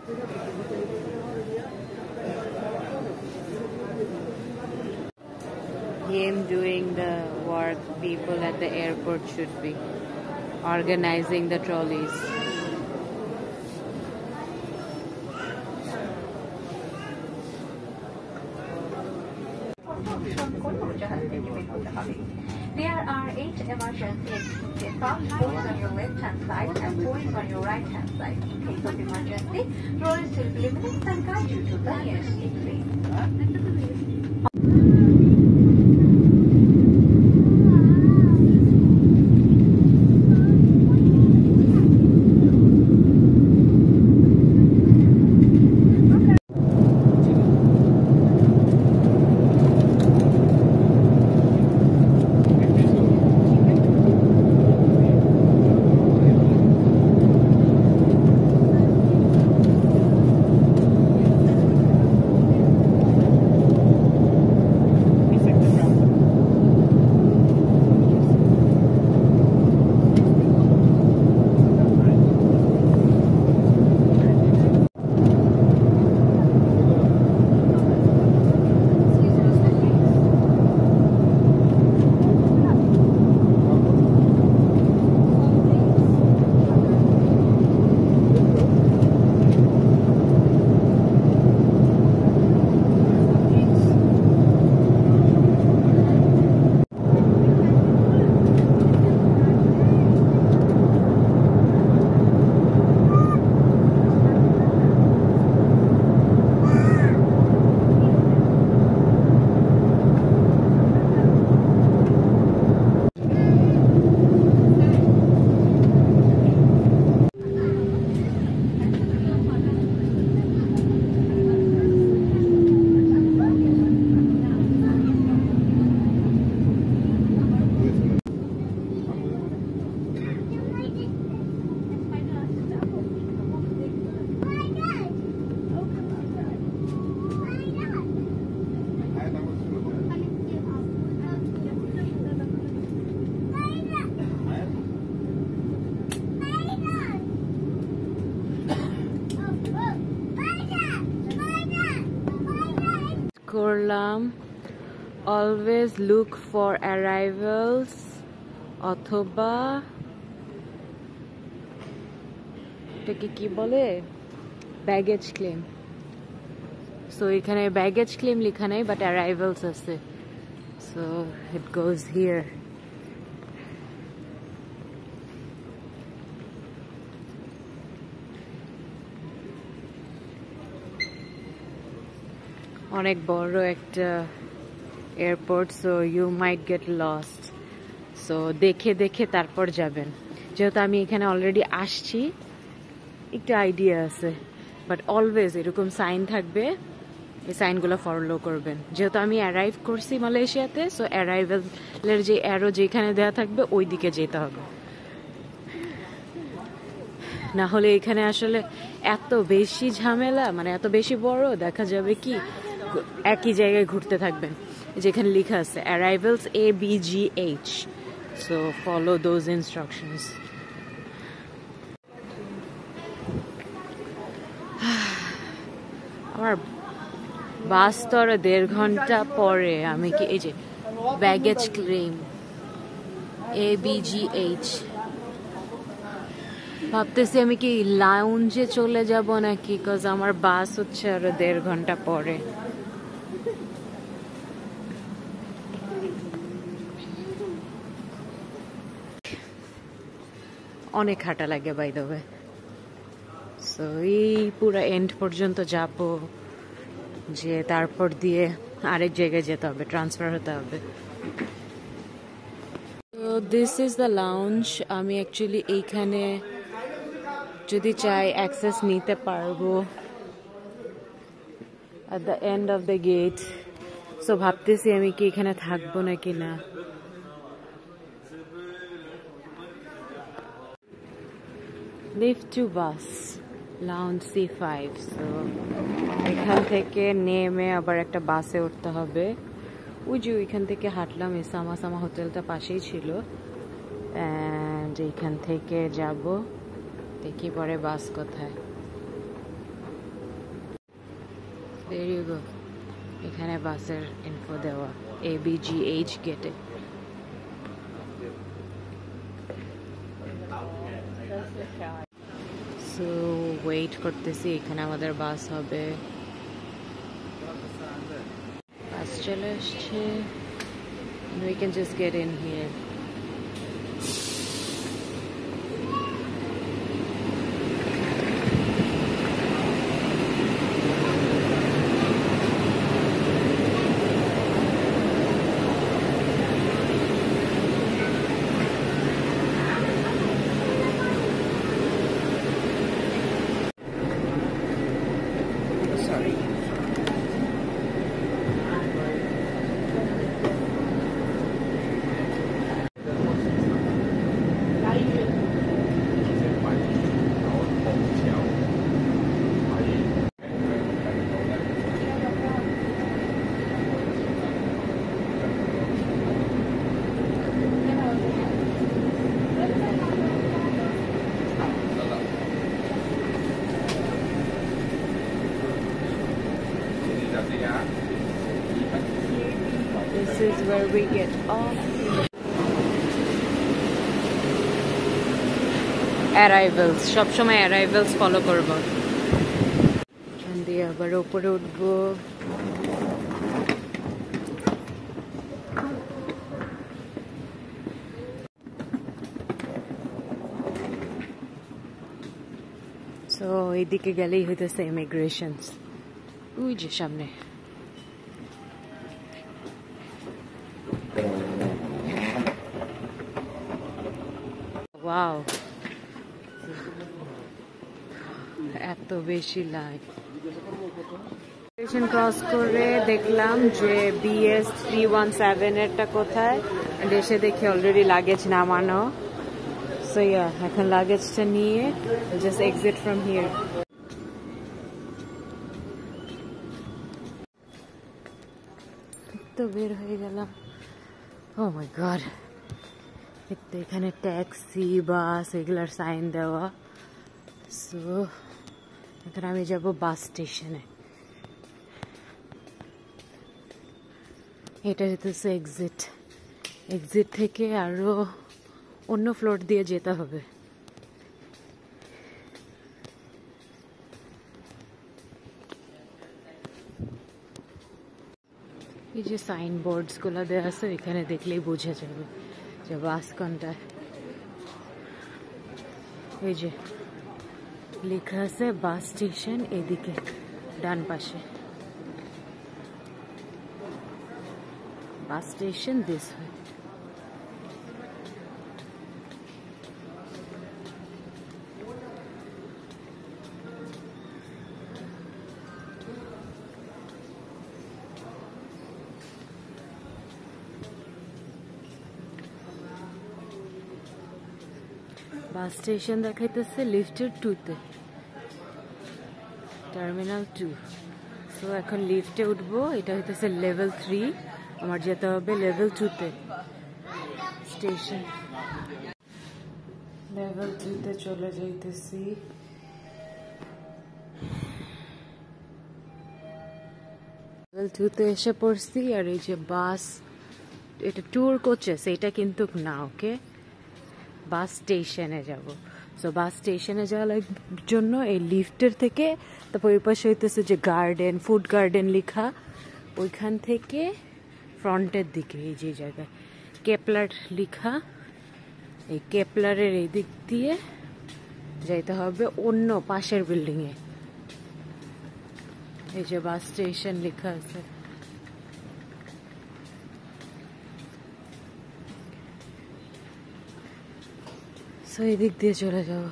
Him doing the work people at the airport should be organizing the trolleys. There are 8 emergency exit stops, 4 on your left-hand side and 4 on your right-hand side. In case of emergency, tourists will be limited and guide you to the nearest exit. করলাম always look for arrivals অথবা এটাকে কি বলে baggage claim so এখানে baggage claim লেখা নাই but arrivals আছে so it goes here অনেক বড় একটা airport so you might get lost so দেখে দেখে তারপর যাবেন যেহেতু আমি এখানে অলরেডি আসছি একটু আইডিয়া আছে বাট অলওয়েজ এরকম সাইন থাকবে এই সাইনগুলো ফলো করবেন যেহেতু আমি অ্যারাইভ করছি মালয়েশিয়াতে সো অ্যারাইভেলের যে অ্যারো যেখানে দেওয়া থাকবে ওই দিকে যেতে হবে না হলে এখানে আসলে এত বেশি ঝামেলা মানে এত বেশি বড় দেখা যাবে কি একই জায়গায় ঘুরতে থাকবেন যেখানে লেখা আছে অ্যারাইভেলস ABGH so follow those instructions আমার বাস তো আরো 1.5 ঘন্টা পরে আমি কি এই যে ব্যাগেজ ক্লেম ABGH ভাবতেছি আমি কি লাউঞ্জে চলে যাব নাকি বিকজ আমার বাস হচ্ছে আরো 1.5 ঘন্টা পরে অনেক হাঁটা লাগে বাই দ্য ওয়ে সো এই পুরো এন্ড পর্যন্ত যাব যে তারপর দিয়ে আরেক জায়গায় যেতে হবে ট্রান্সফার হতে হবে তো দিস ইজ দ্য লাউঞ্জ আমি অ্যাকচুয়ালি এইখানে যদি চাই অ্যাক্সেস নিতে পারবো at the end of the gate so ভাবতেছি আমি কি এখানে থাকবো নাকি না লিফট টু বাস লাউঞ্জ C5 সো এখান থেকে নেমে আবার একটা বাসে উঠতে হবে ওই যে ওইখান থেকে হাঁটলাম এই সামা হোটেলটা পাশেই ছিল এন্ড এইখান থেকে যাব দেখি পরে বাস কোথায় There you go. এখানে বাসের ইনফো দেওয়া ABGH গেটে। সো ওয়েট করতেছি, এখানে আমাদের বাস হবে। বাস চলে আসছে। We can just get in here. This is where we get off. Arrivals. সব সময় arrivals follow করব। এখান দিয়ে আবার উপরে উঠবো। So এইদিকে গেলেই হইতেছে ইমিগ্রেশনস। ওই যে সামনে। ওয়াও, এত বেশি লাইন। স্টেশন ক্রস করে দেখলাম যে BS 317 এরটা কোথায়, এসে দেখি অলরেডি লাগেজ নামানো। সো ইয়া, এখন লাগেজটা নিয়ে জাস্ট এক্সিট ফ্রম হিয়ার। তো বের হয়ে গেলাম। ও মাই গড, এখানে ট্যাক্সি, বাস এগুলার সাইন দেওয়া। সো এখন আমি যাব বাস স্টেশনে। এটা হচ্ছে এক্সিট। এক্সিট থেকে আরো অন্য ফ্লোর দিয়ে যেতে হবে। এই যে সাইন বোর্ডস গুলো দেওয়া আছে, এখানে দেখলেই বোঝা যাবে যে বাস কোনটা। এই যে লেখা আছে বাস স্টেশন, এদিকে ডান পাশে bus station this way. Bus station দেখাইতেছে লিফটের 2-তে, টার্মিনাল 2। সো এখন লিফটে উঠবো। এটা হইতেছে লেভেল 3, আমার যেতে হবে লেভেল 2-তে। স্টেশন লেভেল 2-তে চলে যাইতেছি। লেভেল 2-তে এসে পড়ছি। আর এই যে বাস, এটা ট্যুর কোচেস, এটা কিন্তু না। ওকে, বাস স্টেশনে যাব। সো বাস স্টেশনে যাওয়ার জন্য এই লিফটের থেকে, তারপর ওই পাশে হইতেছে যে গার্ডেন, ফুড গার্ডেন লেখা, ওইখান থেকে ফ্রন্টের দিকে এই যে জায়গায় কেপলার লেখা, এই কেপলারের এই দিক দিয়ে যাইতে হবে অন্য পাশের বিল্ডিংয়ে। এই যে বাস স্টেশন লেখা আছে। সো এই দিক দিয়ে চলে যাবো,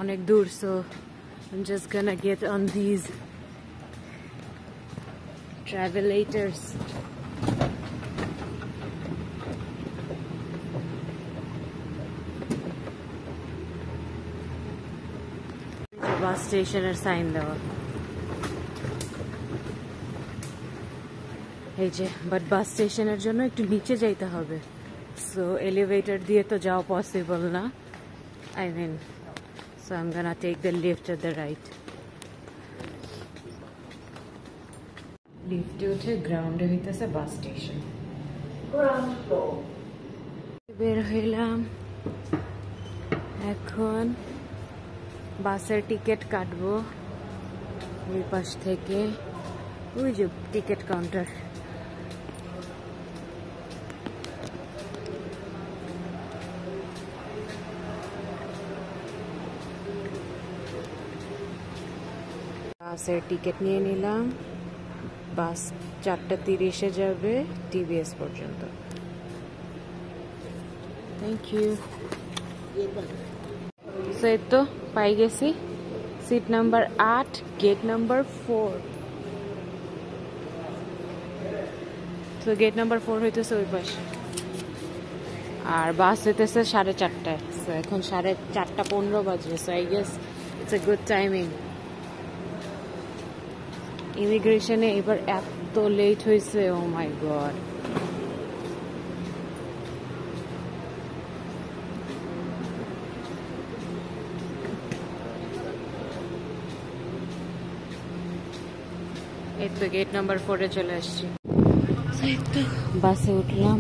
অনেক দূর। So I'm just gonna get on these travelators. বাস স্টেশনের সাইন দেওয়া এই যে, বাট বাস স্টেশনের জন্য একটু নিচে যাইতে হবে। সো এলিভেটর দিয়ে তো যাওয়া পসিবল না, I mean, so I'm gonna take the lift at the right. লিফটে উঠে গ্রাউন্ডে হইতেছে বাস স্টেশন। বের হইলাম, এখন বাসের টিকিট কাটবো ওই পাশ থেকে, ওই যে টিকিট কাউন্টার। বাসের টিকিট নিয়ে নিলাম, বাস 4:30-এ যাবে টিভিএস পর্যন্ত। Thank you. এই তো পাই গেছি সিট নাম্বার 8, গেট নাম্বার 4। তো গেট নাম্বার 4 হইতেছে ওই পাশে, আর বাস হইতেছে 4:30টায়। সো এখন 4:15 বাজে। So I guess it's a good timing. ইমিগ্রেশনে এবার এত লেট হয়েছে, ও মাই গড। এই তো গেট নাম্বার 4-এ চলে আসছি। এই তো বাসে উঠলাম।